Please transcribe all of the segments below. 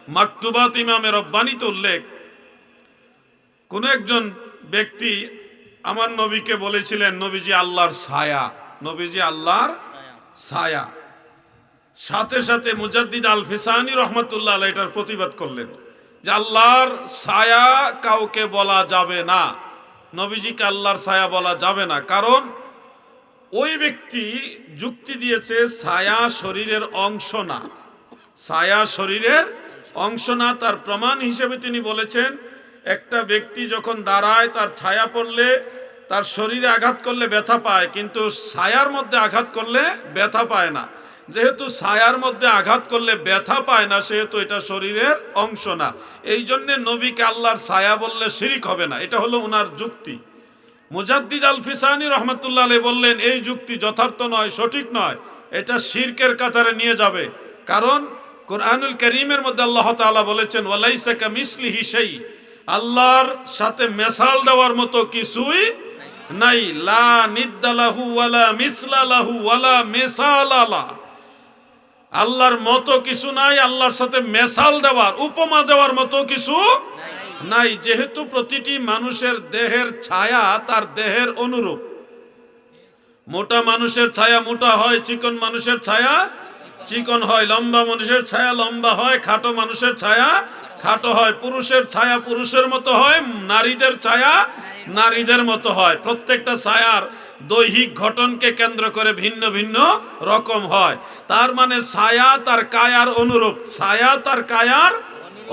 মাকতুবাত ইমামে রব্বানিতে উল্লেখ, কোন একজন ব্যক্তি আমার নবীকে বলেছিলেন নবীজি আল্লাহর ছায়া, নবীজি আল্লাহর ছায়া। সাথে সাথে মুজাদ্দিদ আল ফিসানি রহমতুল্লাহ আলাইহি এটার প্রতিবাদ করলেন যে আল্লাহর ছায়া কাউকে বলা যাবে না, নবীজিকে আল্লাহর ছায়া বলা যাবে না। কারণ ওই ব্যক্তি যুক্তি দিয়েছে ছায়া শরীরের অংশ না, ছায়া শরীরের অংশ না। তার প্রমাণ হিসেবে তিনি বলেছেন একটা ব্যক্তি যখন দাঁড়ায় তার ছায়া পড়লে তার শরীরে আঘাত করলে ব্যথা পায়, কিন্তু ছায়ার মধ্যে আঘাত করলে ব্যথা পায় না। যেহেতু ছায়ার মধ্যে আঘাত করলে ব্যথা পায় না, সেহেতু এটা শরীরের অংশ না। এই জন্যে নবীকে আল্লাহর ছায়া বললে শিরক হবে না। এটা হলো ওনার যুক্তি। মুজাদ্দিদ আল ফিসানি রহমতুল্লাহ আলাইহি বললেন এই যুক্তি যথার্থ নয়, সঠিক নয়, এটা শিরকের কাতারে নিয়ে যাবে। কারণ কুরআনুল কারীমের মধ্যে আল্লাহ তাআলা বলেছেন ওয়ালাইসা কামিসলিহি শাই, আল্লাহর সাথে মেসাল দেওয়ার মতো কিছুই নাই। লা নিদ্দালাহু ওয়ালা মিসলালাহু ওয়ালা মিসালালা, আল্লাহর মতো কিছু নাই, আল্লাহর সাথে মেসাল দেওয়ার উপমা দেওয়ার মতো কিছু নাই। যেহেতু প্রতিটি মানুষের দেহের ছায়া তার দেহের অনুরূপ, মোটা মানুষের ছায়া মোটা হয়, চিকন মানুষের ছায়া চিকন হয়, লম্বা মানুষের ছায়া লম্বা হয়, খাটো মানুষের ছায়া খাটো হয়, পুরুষের ছায়া পুরুষের মতো হয়, নারীদের ছায়া নারীদের মতো হয়। প্রত্যেকটা ছায়ার দৈহিক গঠনকে কেন্দ্র করে ভিন্ন ভিন্ন রকম হয়। তার মানে ছায়া তার কায়ার অনুরূপ, ছায়া তার কায়ার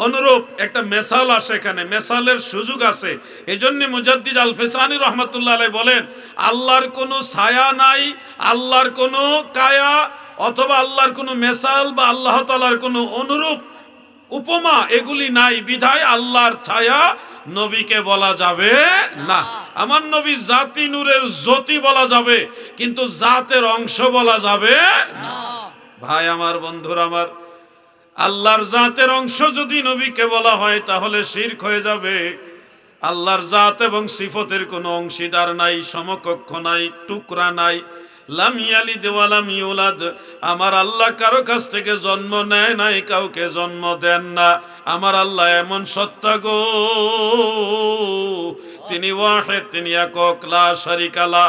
অনুরূপ। একটা মেসাল আসে, এখানে মেসালের সুযোগ আছে। এই জন্য মুজাদ্দিদ আল ফিসানি রহমতুল্লাহ আলাইহি বলেন আল্লাহর কোনো ছায়া নাই, আল্লাহর কোনো কায়া অথবা আল্লাহর কোনো মেসাল বা আল্লাহ তাআলার কোনো অনুরূপ উপমা এগুলি নাই, বিধায় আল্লাহর ছায়া নবীকে বলা যাবে না। আমার নবী জাতি নূরের জ্যোতি বলা যাবে, কিন্তু জাতের অংশ বলা যাবে না। ভাই আমার, বন্ধুরা আমার, আল্লাহর জাতের অংশ যদি নবীকে বলা হয় তাহলে শিরক হয়ে যাবে। আল্লাহর জাত এবং সিফতের কোনো অংশীদার নাই, সমকক্ষ নাই, টুকরা নাই। লাম ইয়ালিদ ওয়া লাম ইউলাদ, আমার আল্লাহ কারো কাছ থেকে জন্ম নেয় নাই, কাউকে জন্ম দেন না। আমার আল্লাহ এমন সত্তা গো, তিনি ওয়াহিদ, তিনি একক, লা শারিকা লা।